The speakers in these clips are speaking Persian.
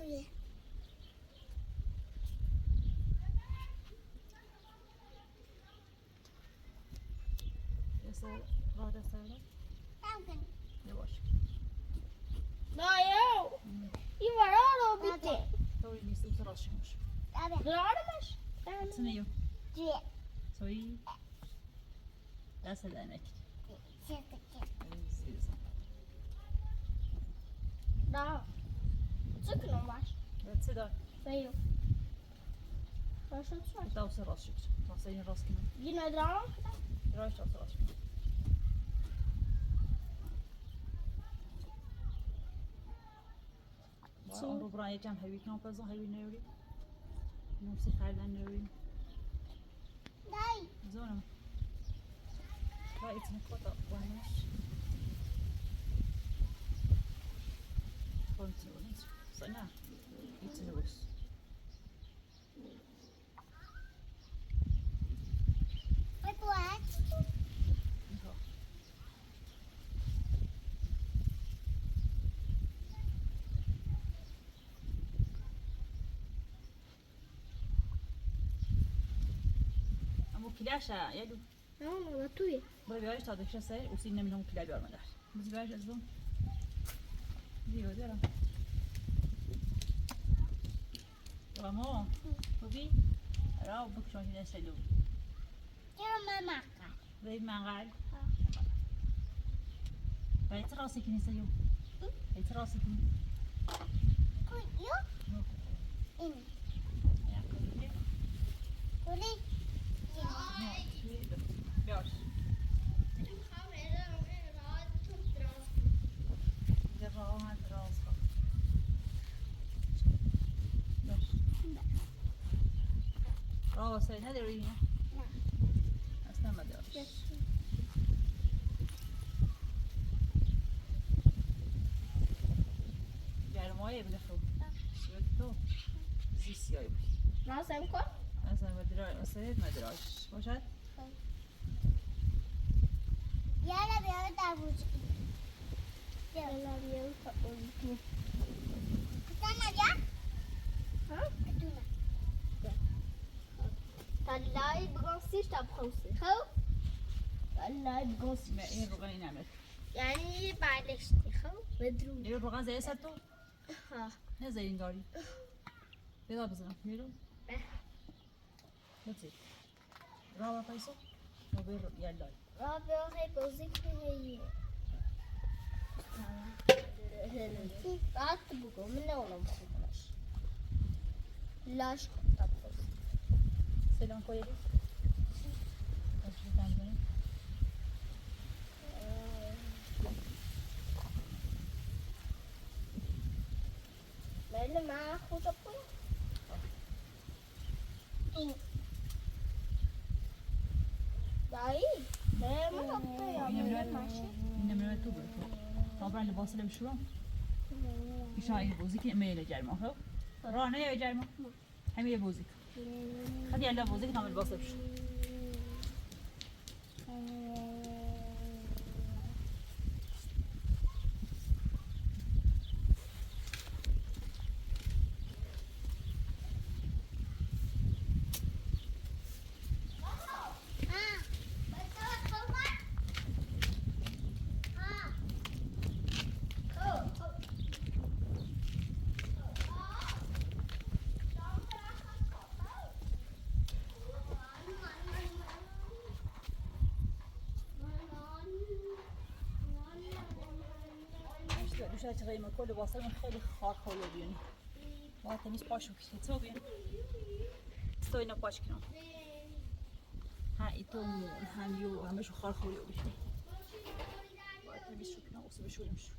روی دسته راه دسته رو نمیکنی یواش Dayo. I vararo bitti. طوری نیست اوت راست شمش Rörmüş. سنيو توی سوي دست دانك سیرکه Da. Çıkın var. بس ده Dayo. Başa çıkar. ده وصل راس شمس تصين راس كمان Yine dram. رايش راس راس شمس رو برای جمع هیوی کنم پس هیوی نیوری موسی خردن نیوری دای زونم لا ایتن خدا وانش کنترل سنا ایتن روس بگوید اما کلاشه یادو Tamam mı? Tuyi. برای بیارش تا دکتر سر اوسی نمیدونم کلا بیار مادر بزی بیارش از دون دیو دارم اما خوبی را بکشون این سلو چرا ماما کرد برای منقل برای چه راستی کنی سیو برای چه راستی کنی کلیو این کلی بیارش اینجا راه هم دراز کن بیارش راه واسه نداری نه نه اصلا مدارش گرمایه بده خوب سویت تو زیسیایی بود Nasıl kol? مثلا مدراش واسه مدراش باشد یالا بیا در بوجی Yalan yalan kapatın. کتانا بیا Ha? کتونا طلعي بقصيش طب خمسة خو طلعي ما بقصيش این روغنی نعمل يعني بعدشتي خو بدرو این روغن زي سر تو ها نه زي این گاری بیدا بزنم میرو به. بزید راه و پیسو و بیر یلدای رابع هي بوزيك هي قعدت بقول من ولا مخبرش لاش طب سلام کویری تشریف کنیم من ما خود بقول این دایی نه ما نبطه يا ماشي این نمیره تو برو تو طبعا لباس اللي بشرو شاي بوزيك ايميل جرمه هو رانه يا جرمه هم يا بوزيك خلي يلا بوزيك نعمل لباس اللي بشرو دوشت قیمه کل لباس من خیلی خار خاله بیونی باید تمیز پاشو کشید تو بیون تو اینا پاش کنم ها ایتو هم یو همشو خار خاله بیونی باید تمیز شو کنم واسه بشوریم شو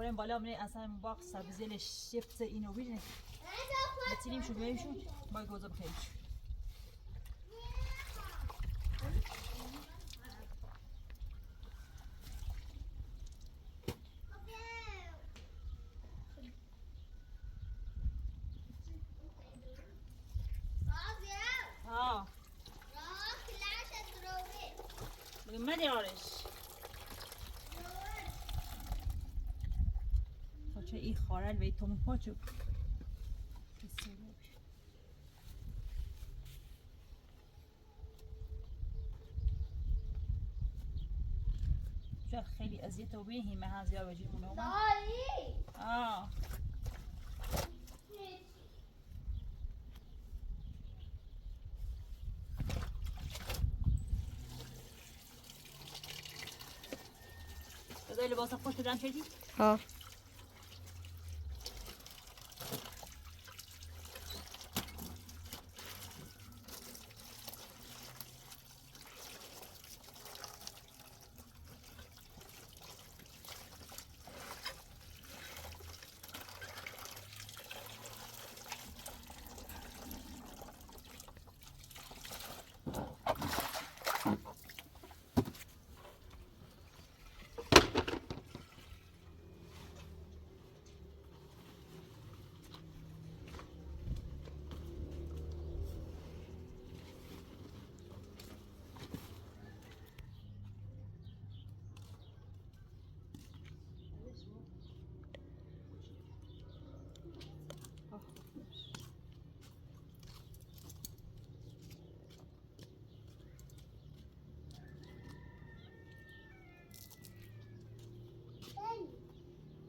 بریم بالا من اصلا باق سبزیل شفت اینو ببینید بتونیم شو بریم شو با گوزا بخیر ها ما دیارش چه این خارل و تومو پاچو شاید خیلی اذیت و بیهی من هم زیاد بجید اونو آه بذاری لباس خوش بدم شدی؟ ها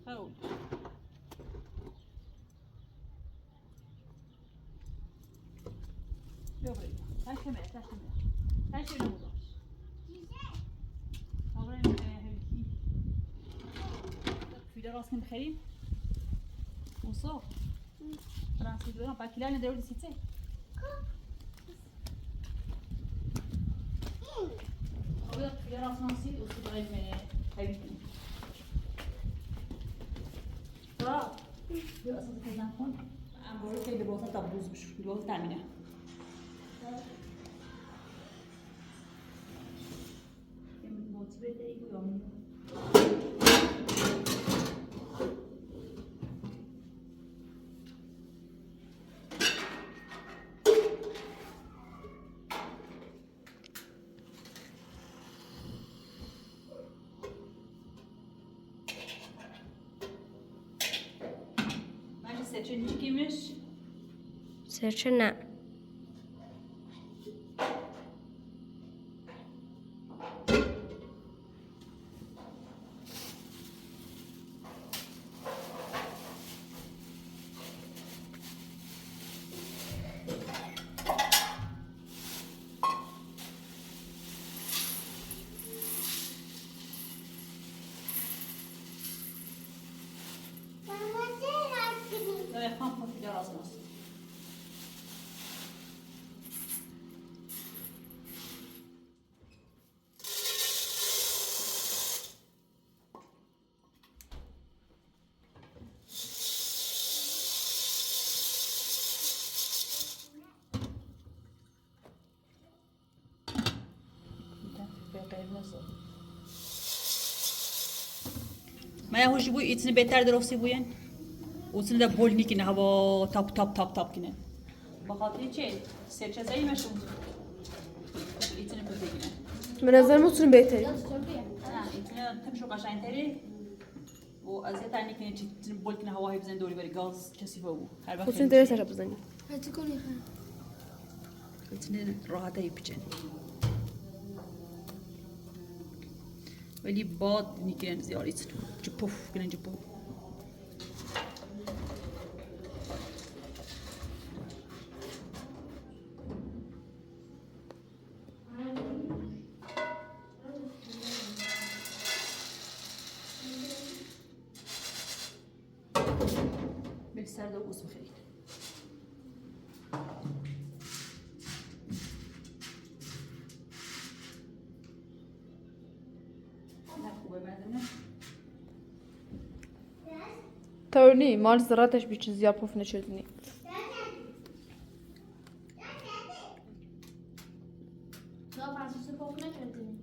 خود بیا بریم تشمه نموداش آقای هلکی فیده راست نمیخریم اوسا فرانسوی دوران پاکیلان ندارو دیسیته آقای فیده راست نمسید اوسا بریم هلکی بیا اصلا تزن کن انبارو که لباسا تبدوز بشو لباس تامینه موتیوه داری گویامون Seçenek kimmiş? Seçenek. Yapmam fasulye razmaz. ما يهوش بوي يتسني بيتر دروسي بوين وتسني ده بولني كنا هوا تاب كنا بخاطر چه سرچه زي مشو يتسني بوتي كنا من نظر مطلوب بهتری. يتسني تمشو قشنگ تري و از یه تنی که چی بول کنه هوا بزنه دوری بری گاز کثیفه بود هر وقت خودتون درست حساب بزنید. هاتی کنی خان. يتسني راحته يبچن ولی باد نیکن زیاد يتسني جپوف کنن جپوف بالسرد وقوس بخير لا خوبه بعدنا تونی مال زراتش بی چیزی ها پوف نشدنی. نه پاسوس پاک نکردیم.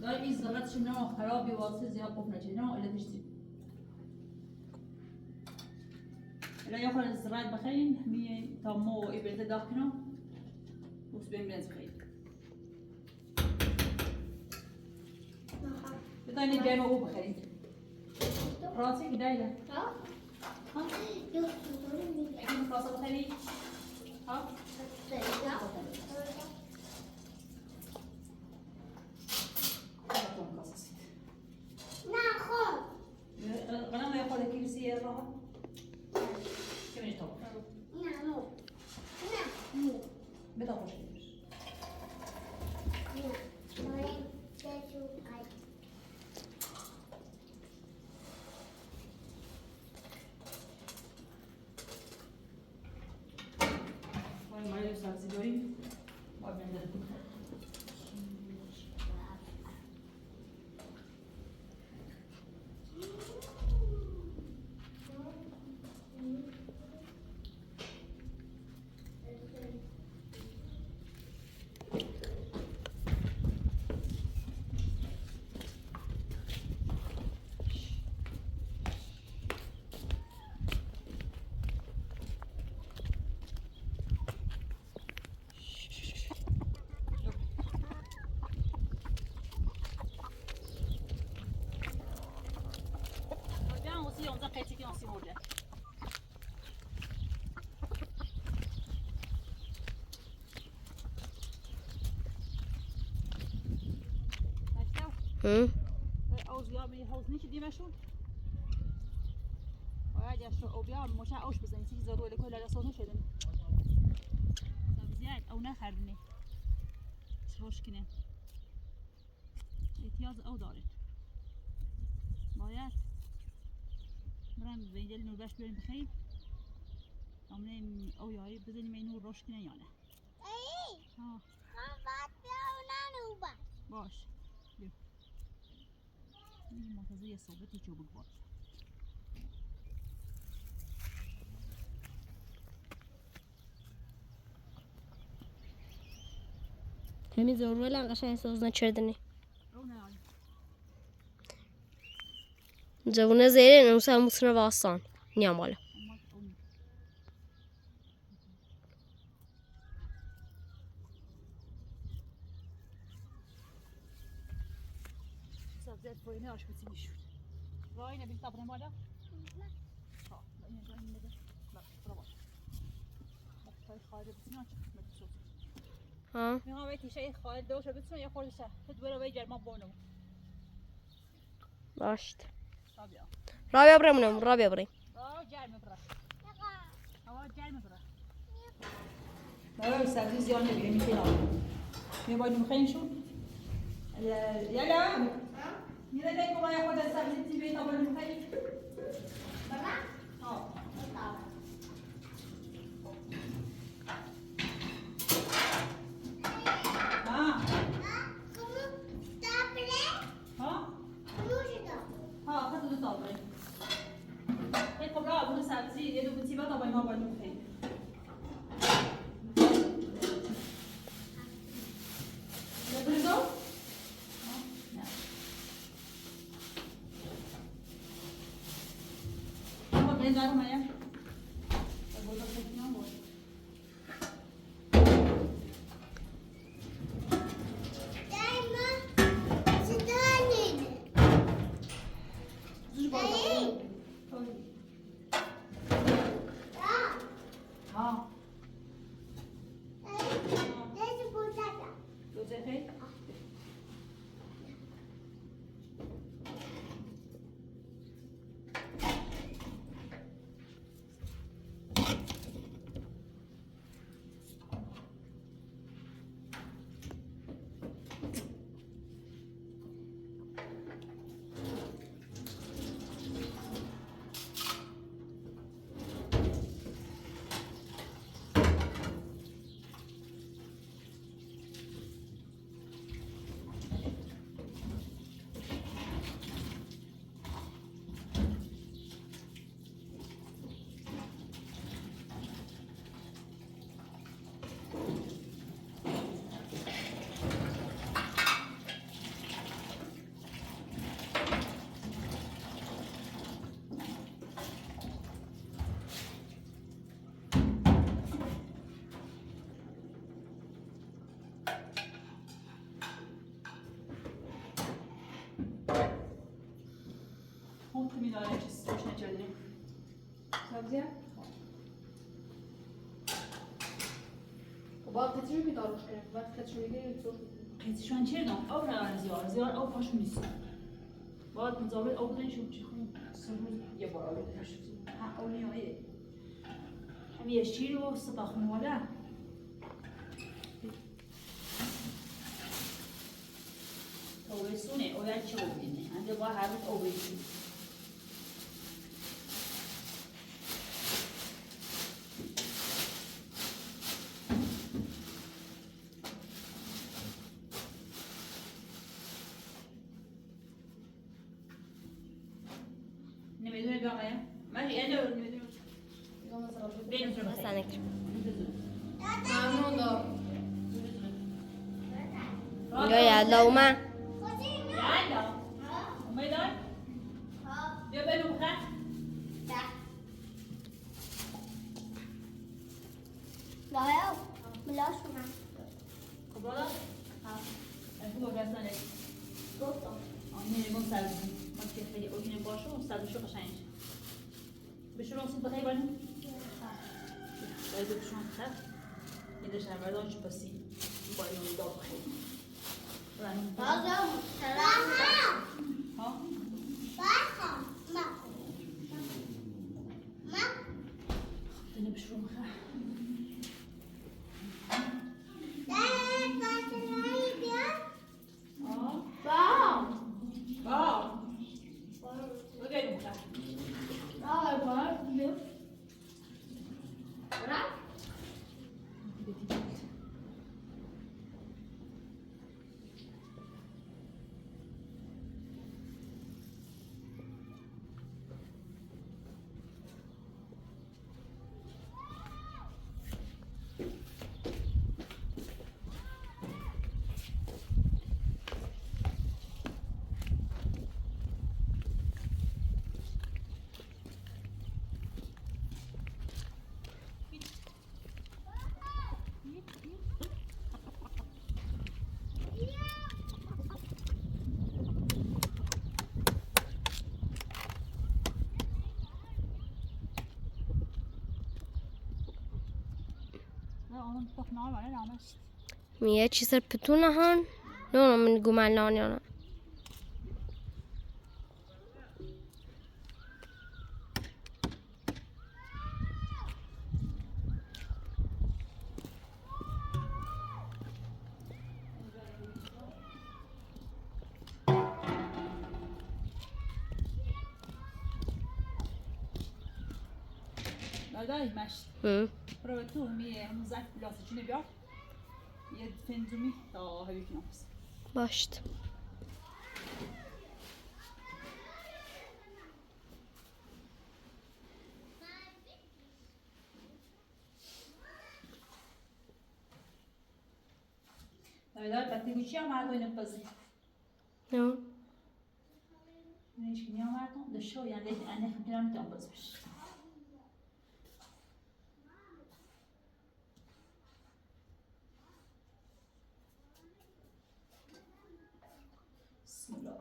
دای این زغلتش نه خرابی واسه زیاد پف نشه نه الا تشتي الا ياخذ الزراعة بخين مية طمو إبرة داخنه بس بين بخين بتاني جاي مو بخين راسي كدايلة ها؟ ها إحنا راسه بخين ها ناخذ غنم ياخذ كيلو سيارة كم يشتغل نعم بتاخذ ما يوصل سيدوري ما بيندر اوز یا می حوز نیچ دیمشون باید یا شو او بیا مش اوش بزنی چیزی ضروری کل لا صوت شدن زیاد او نخردنی شوش کنه احتیاج او داره باید برام ویدل نور باش بریم بخیر امنه او یاری بزنیم این نور روش کنه یا نه ها بعد بیا و باش بیا این منتظر صحبتی چوب باش همین ضروري لان قشنگ سوز نکردنی. او نه جوونه زیره نوسه موسونه واسان نیاماله. زد فوینه آش بتونی شد وای نبی طبعا مالا ها این جای این بده لا برا باش خواهی خواهده بتونی آنچه مدی شد ها میخوام بیتی شایی خواهد دوشه بتونی یا خورده شه خود برو بای جرمان بونو باشت. رابیا رابیا برمونم رابیا بریم. جرم برا هوا جرم برا برای سبزی زیان نبیره میتونم میباید مخین شد يلا يلا دايكم ما ياخذ السبزي تبي طبعا المخيم برا اه ها خذوا الطابة دايكم لا أبو السبزي يدو بتيبه طبعا ما بعد المخيم Legal, Maria. Eu vou dar um pouquinho agora. خمي داره چیز روش نچردیم سبزیه؟ و باید قطعی که داروش کنیم باید قطعی بگیریم تو قیزشون چه دام؟ او را زیار او پاشون نیست باید مزاول او بودنشون چی خون سه روز یه بار آلو بودنشون ها او نیایه همی یشتی رو سبا خونواله اوه سونه اوه چه او بینه انده با هر روز او بینه نمیدونه بیامه من یه نمیدونه بینم تو مثلا نکرم ممنون دا یا یلا اومد یالا اومدای بیا بریم خط لایا ملاش کنم خب بالا ها خوب رسانه گفتم میریم سازی ما که خیلی اوکینه باشو سازشو قشنگ بشورم سید بخیر بانم باید بشورم خط یه دشتر بردان چه پسی باید اون داب بخیر بازم ها دنیا بشورم خط بگیرم خط onun tohumları var ya ama میه چی سر پتونه هن نه من گومن لانیانا دای مشت برو تو همی همزک لاسچینه بیار یه فنزومی تا همی کنم باشت دای پتی گوچی هم مردو اینه پزی نه نیش کنی هم مردو دشو یعنی انه خمترم تام بزش بسم الله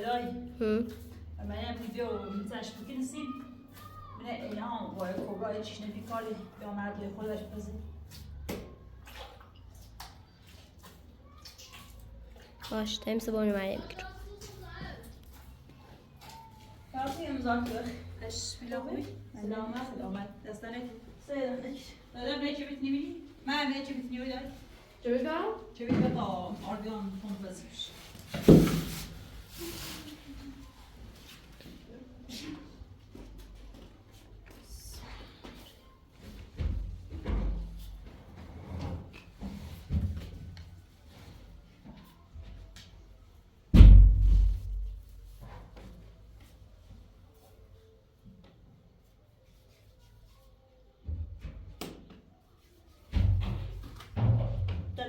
دای من یه ویدیو میذارش بکنیم من اینا وای کبرای چیش نمیکاری به مردوی خودش بزن باشت همسه بانی مریم کرد کارتی امضا کن اش بیلاوی سلامت دستانه دادم نه چه بتنی بینی من نه چه بتنی بودم چه بگم؟ چه بگم تا آردیان خون بزنش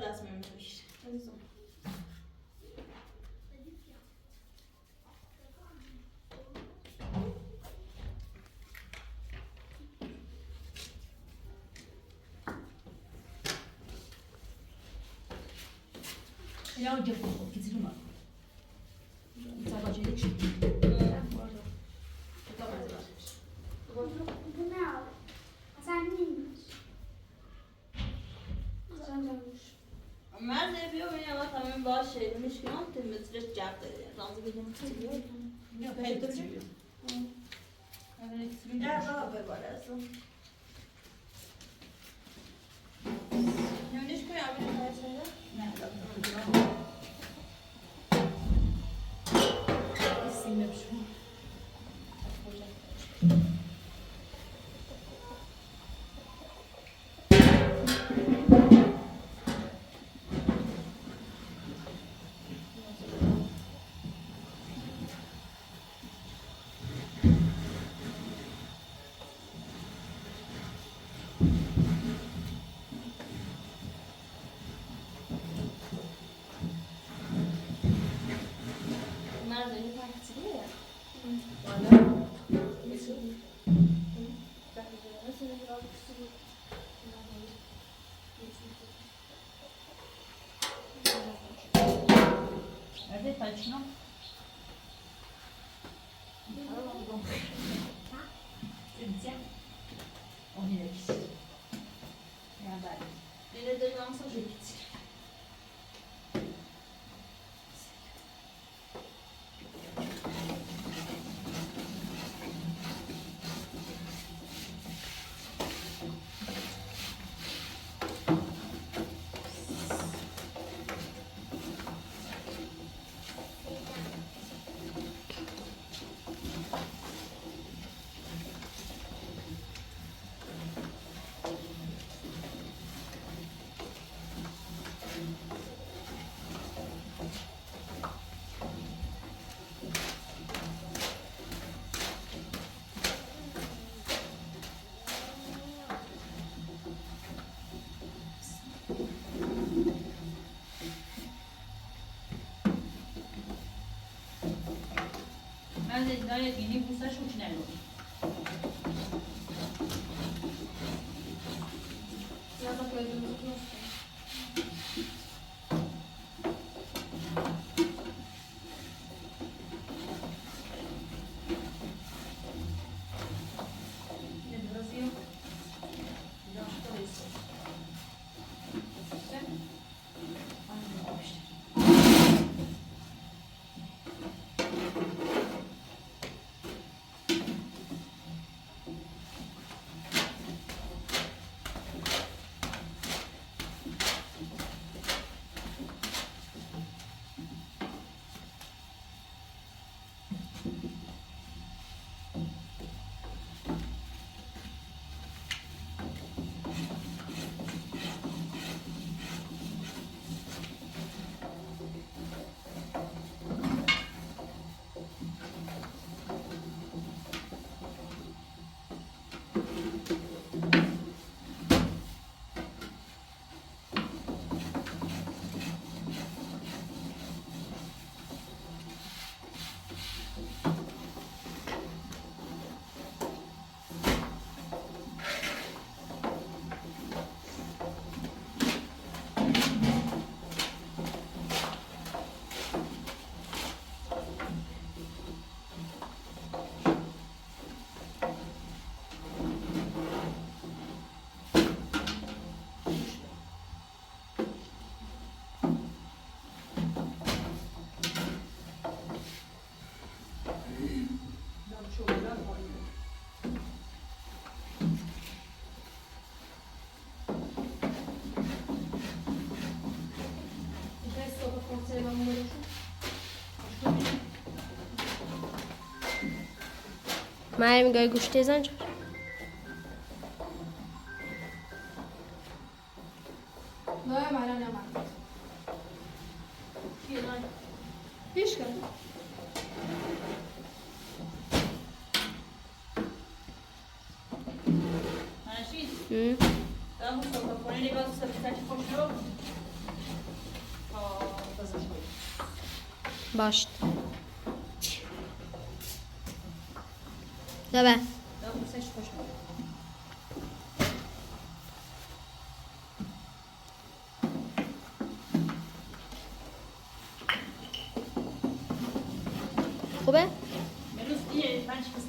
دست می‌میش یا گفت کسی رو ما تلاجه چی Bu ne abi? Sen neymiş? من نبیو میگم همین باشه میشکنم تو مترش جاب داره رازی بگم چیزی یا پیدا چیزی نه بابا بباره اصلا نمیش کنی آبی نمیشه نه سیمه بشون Точно. On est là. Les deux langues sont jolies. من ادعای دینی بوسش خوش نلو Ja tak leży. Nie Brasil. Ja to jest. Ale dobrze. مریم گاهی گوشته زنجا No, Mara ne var? Hiç kan. ماشي هم. دام صوت کنی باز سبزی خوش رو بازش کنی باش دابا دام سش خوش رو خوبه؟ امروز دیگه 5 کیسه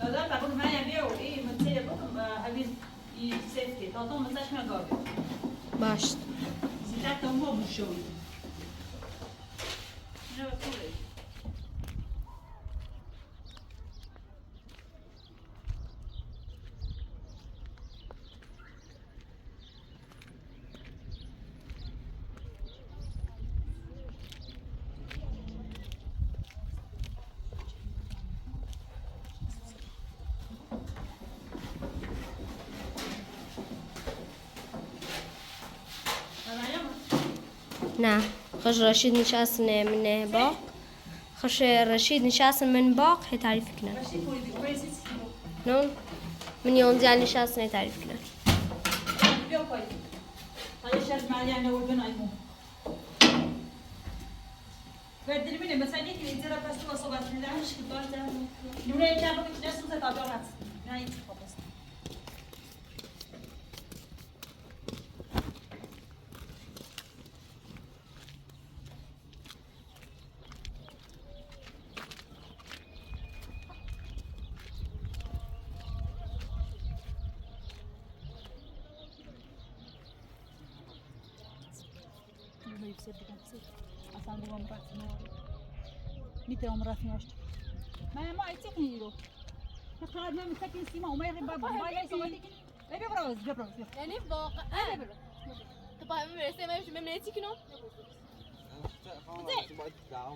دادم بابا من یه اولی مثل بکم اوی سفتی تا تو مثلش نگاهی باش زیاد تا ما بوشوی نه خوبه نه خش رشید نشست من باق خش رشید نشست من باق هی تعریف کنن باشی پولی پولیسی کیلو نون من یونزیل نشست نه تعریف کنن بیا پای حالا شرط مالیان نور بنایمو بدری منه مثلا یکی اینجا پس تو صحبت می‌دهش که باز نمونه کم بگید نه سوزه تابعات نه این خلاص میتونم رفت ناشت ما ایتیکنی رو فقط من مسکین سیما و ما یه باب ما ليس ولكن ببرز یعنی واقعا تو با همه برسه من میشه ممنعتی کنم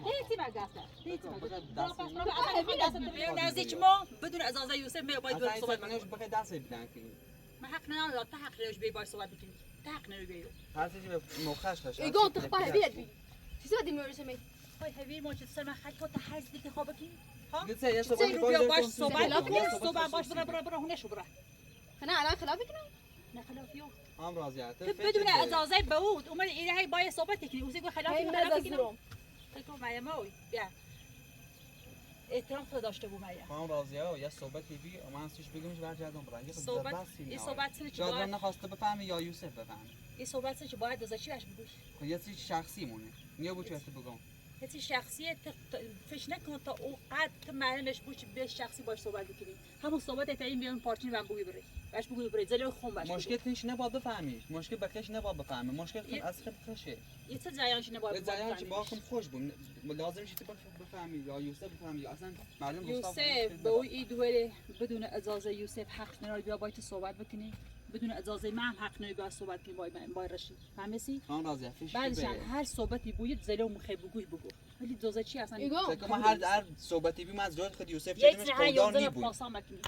هيتي ما قاصده هيتي ما نازيك ما بدون ازازه يوسف ما باید برو صحبت منوش بخیر دست بدن کنی ما حق نداره تا حق روش بی باید صحبت بکنی تا حق نداره بیو هر چیزی به موقعش باشه ایگون تخبار بیاد بی چیزی بدی میورسه می های هوی ما چه سر من خط تو تحز دیگه خواب بکنی ها گفت یه چه صحبت رو بیا باش صحبت بکن صحبت باش برو هونش برو انا الان خلاف کنم نه خلاف یو هم راضیت تو بدون اجازه بود اومد اینه هی باید صحبت کنی اوزی گو خلاف هی خلاف مزاج کنی دروم فکر کنم موی بیا احترام خود داشته بو مایا هم راضیه و یه صحبتی بی من سوش بگمش برگردم برای صحبت این صحبت سر چی جادم باید نخواسته بفهمی یا یوسف بفهم این صحبت سر چی باید دوزا چی باش بگوش خب یه چیز شخصی مونه نیه بود چه بگم هیچ شخصیه فش نکن تا او قد که معلمش بوش به شخصی باش صحبت بکنی همون صحبت تا این بیان پارچین و بگوی بری باش بگوی بری زلو خون باش مشکل تیش نباید بفهمیش مشکل بکش نباید بفهمی مشکل خود از خود خشه یه چه جایانش نباید زایان چی باکم خوش بود لازم شی تو بفهمی یا یوسف بفهمی یا اصلا معلم یوسف به او ای دوره بدون اجازه یوسف حق نداره بیا باید صحبت بکنی بدون اجازه من هم حق نداره بیا صحبت کنی با رشید فهمیسی هم راضیه فیش بعدش هر صحبتی بوید زلو مخی بگوی بگو ولی دوزه چی اصلا ایگون که ما هر صحبتی بی من از جای خود یوسف یک شدمش نه قدار نی یوزن بود پاسا مکنی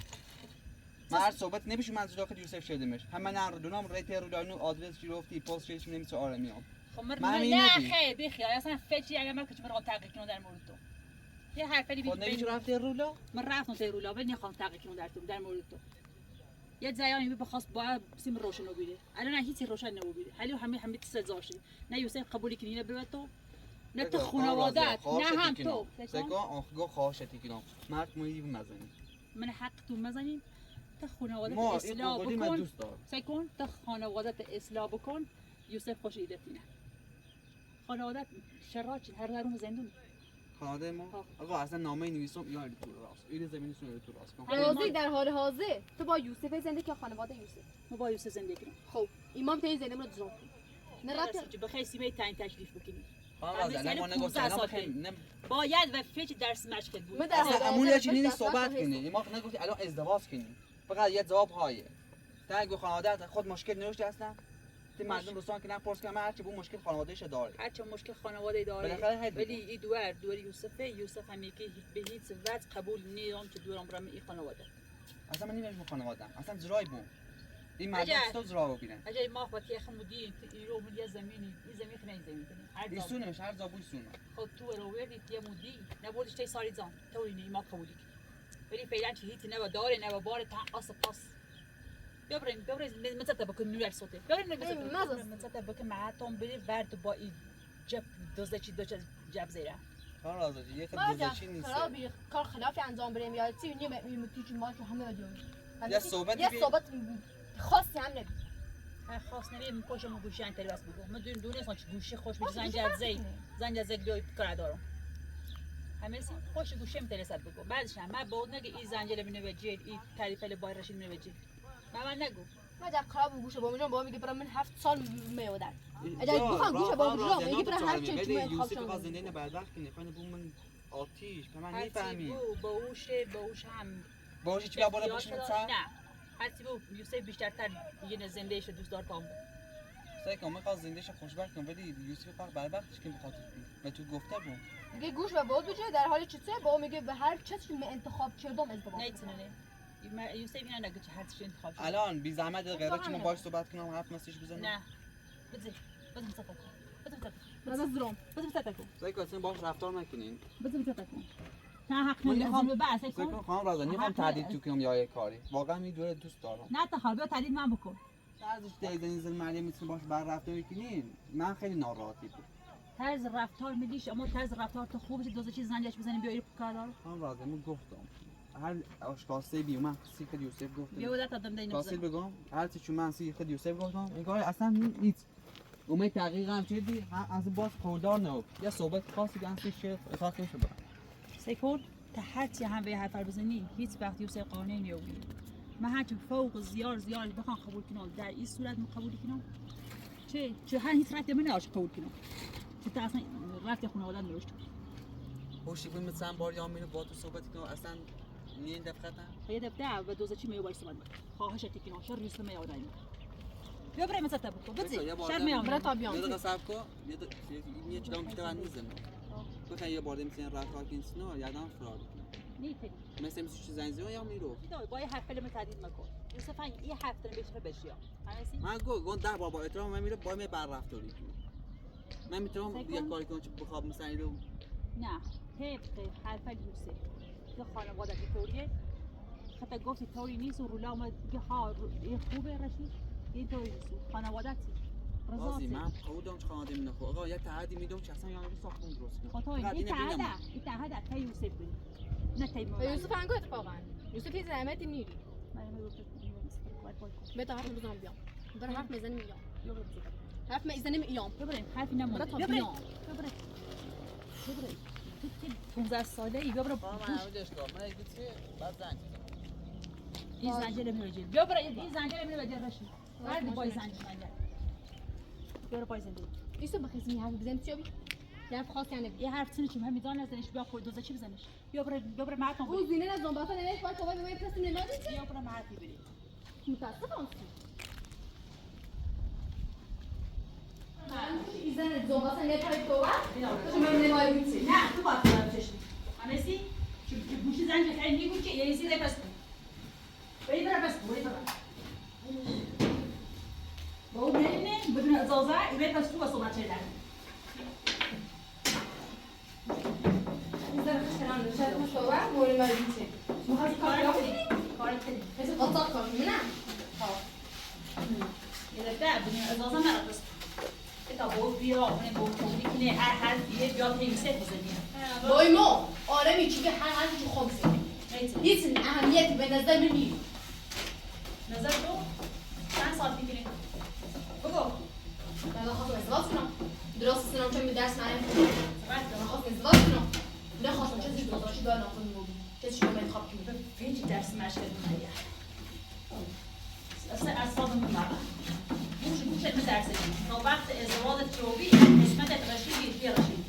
من هر صحبت نمیشه من از جای خود یوسف شدمش همه نه رو دونم ریت رو دانو آدرس چی گفتی پست چیش نمیشه آرامیام خمر من نه اینو خیر بخیر اصلا فچی اگه من کچ برام تحقیق کنم در مورد تو یه حرفی خود نمیشه رفته رولا من رفتم تا رولا ولی نخوام تحقیق کنم در مورد تو یه زایانی بخواست با سیم روشن بگیره الان هیچ روشن نمیگیره حالی همه سزا شد نه یوسف قبول کنی نه به تو نه تو خانوادت نه هم تو سکا آخگاه خواهشتی کنم مرد مویی مزنی من حق تو مزنیم تا خانوادت ما اصلاح این من بکن دوست دارم سکون تا خانوادت اصلاح بکن یوسف خوش ایدتینه خانوادت شراچ هر درون زندون خانواده ما آقا اصلا نامه نویسم یا تو راست این زمینیشون رو تو راست راضی در حال حاضر تو با یوسف زنده که خانواده یوسف ما با یوسف زندگی کنیم خب ایمان تای زنده رو دوزان نه رفت بخیر سیمه تعیین تشریف بکنیم خانواده ما نگفتم باید و فکر درس مشق بود من در حال امون یه چیزی حاضر صحبت کنی ما نگفتی الان ازدواج کنی فقط یه جواب هایه تا گفت خانواده خود مشکل نوشته اصلا تی مردم روستان که نپرس که هرچی بو مشکل خانوادهش داره هرچی مشکل خانواده داره ولی این دور یوسف همی که به هیچ وجه قبول نیام که دورم برام این خانواده اصلا من نمیشم خانواده‌ام اصلا زرای بو این مردم تو زرا ببینن اجای ما وقتی خمودی ایرو من یه زمینی این زمین خنای زمین هر ایسونش هر زابوی سونه خود تو رو وردی یه مودی نبودش تی ساری زان تو اینی ما قبولی ولی فعلا چه هیچ نه داره نه بار تا اس پاس ببریم متى بكون نور صوتي متى بكون معاتهم بری ورد با این جب دوزه چی دوچه جب زیره خانم آزادی یه ما جا دوزچی نیست خرابی کار خلافی انجام بریم یا چی میمتی ما که همه دیون یه صحبتی یه صحبت خاصی هم نبی هر خاص نمیم کشم گوشی انتری بس بگو من دونه چه گوشی خوش میشه زنگ از بیای کار دارم همه سی خوش گوشی میترسد بگو بعدش هم من بود نگه این زنجیره بینه وجید این تعریفل بایرشین بینه وجید من نگو ما جا خراب گوشه با میجام با میگه برام من 7 سال میودن اجازه بخوام گوشه با میجام میگه برام هر چی ولی خواب یوسف از زندگی بدبخت کنه خانه بو من آتیش به من میفهمی باوش هم باشه چی بالا باشه مثلا نه هرچی بو یوسف بیشترتر یه زندگیش دوست دار کام سعی کنم خاص زندگیش خوشبخت کنم ولی یوسف فقط بدبختش که بخاطر به تو گفته بود میگه گوش و بود بجای در حال چیزه با میگه به هر چیزی من انتخاب کردم ازدواج نه یوسف اینا نگه چه هر چی انتخاب شد الان بی زحمت غیرت چون باش صحبت کنم حرف مسیج بزنم نه بزن صحبت کن بذار زروم بزن صحبت کن سعی کن باش رفتار نکنین بزن صحبت کن نه حق نمیخوام به بحث سعی کن کن خانم رضا نمیخوام تعدید تو کنم یا یه کاری واقعا میدونه دوست دارم نه تا حالا تعدید من بکن ارزش دیدن زن مریم میتونه باش بر رفتار کنین من خیلی ناراحتی بود طرز رفتار میگیش اما طرز رفتار تو خوبه دوزه چیز زنجش بزنیم بیاری کار دار خانم رضا من گفتم هر اشخاصی بی من سی خود یوسف گفتم بیا ودت آدم دینه تاثیر بگم هر چی چون من سی خود یوسف گفتم انگار اصلا نیست اومد تحقیق هم چیزی از باز خوردار نه یا صحبت خاصی که انسی شد اخاطر نشه با سیکول تا هر چی هم به حرف بزنی هیچ وقت یوسف قانع نمیوی من هر چی فوق زیار بخوام قبول کنم در این صورت قبول کنم چه هر هیچ رفت من ناش قبول کنم چه تا اصلا رفت خانواده نوشت خوشی بود مثلا بار یا میره با تو صحبت کنم اصلا نین دفعه یه دفعه به دوزه چی میوای صحبت خواهش تکنم شر ریس میاد این بیا بریم مثلا بکن بزی شر میام برای تابیان یه دقیقه صبر کن یه چیزام بیشتر نیزم بخوای یه بار مثلا رفتار کنی نه یادم فرار نیتی مثلا چیز زنجیره یا میرو با یه حرف کلمه تعدید مکن یوسف یه حرف داره بشه بشیا من گفتم 10 بار با احترام من میره با می بر رفتاری من میتونم یه کاری کنم چه بخوام مثلا اینو نه طبق حرف یوسف که خانواده که طوریه حتی گفتی طوری نیست و رولا اومد که ها این خوبه رشید این طوری نیست خانواده چی رازی من خودم چه خانواده من خو آقا یه تعهدی میدم که اصلا یعنی ساختم درست کنم خاطر این تعهد تا یوسف بین نه تا یوسف انگو اتفاقا یوسف یه زحمتی نیری بتا حرف بزنم بیام داره حرف میزنیم ایام حرف میزنیم ایام ببریم حرفی نمونه ببریم 15 ساله ای ببرم من اولش کار من دیگه چه بعد زنگ این زنجیره میوجه ببر این زنجیره میوجه رشید بعد با زنجیره ببر پای زنجیره ایسو بخیزی حرف بزنیم چی یه حرف خاصی یعنی یه حرف چی من میدونم ازش بیا خود دوزه چی بزنش بیا بر مردم او زینه از زنباتا نمیشه باید تو به پرسیم نمیادی چی بیا بر مردی بری متاسفم ایزن زنباتا نمیشه تو وقت تو من نمیادی چی نه تو باید برم چشمی همسی چه گوشی زنج خیلی میگو که یه چیزی پس بری برم پس بری برم با اون نمیدونم بدون اجازه ایمه پس تو با صحبت چه دارم شاید مش تو وقت موری مادی چی مخواهی کارت کنی مثل قطعات کنی نه یه دفعه بدون اجازه مرا پس تا بود بیا اون بود کنی که هر حرفیه بیاد هیسه بزنیم بای ما آره چی که هر حرفی که خوب زنی هیچ اهمیتی به نظر من نیست نظر تو چند سال میگیری بگو من خواستم ازدواج کنم درست سنم چون درس معلم من خواستم ازدواج کنم نه خواستم چیزی گذاشتی دارم کنم چیزی شما انتخاب کنم هیچ درس مشکل نمیاد اصلا اصلا نمیاد گوش درس تا وقت ازدواجت جوبی قسمتت رشید بیا رشید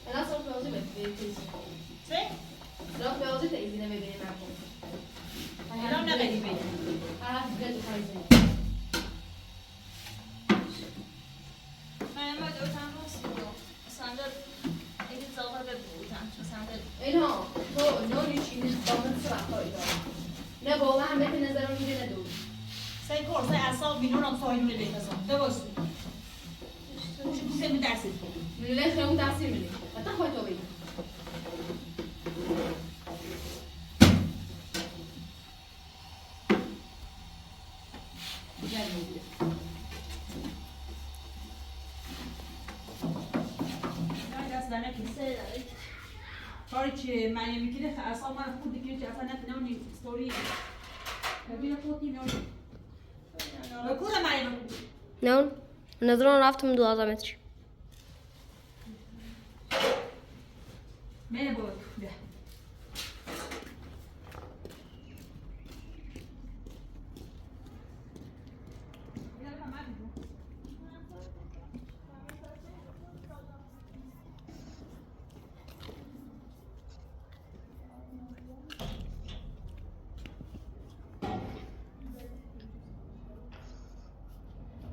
من اصلا پیازی بهتری چه؟ راه پیازی تیزی نمیبینی مردم الان نقدی بید هر حرف دیگه تو خواهی زنی من دو تن راست بود سندر این زاغر بودم چون سندر اینا تو نوری چینی دامن سرخایی دارم نه با من همه که نظرم میده نه دور سعی کن سعی اصلا بینون هم سایدونه بهترسان دوست گوشه درست میدونه خیلی اون تاثیر میده حتی خواهی تو بگی کاری که معنی میکنه اصلا من خود دیگه که اصلا نتونم ستوری ببین خودی میاد بکوره معنی بکوره نون نظران رفتم 12 متر منه بود بیا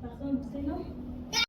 Pardon, c'est long.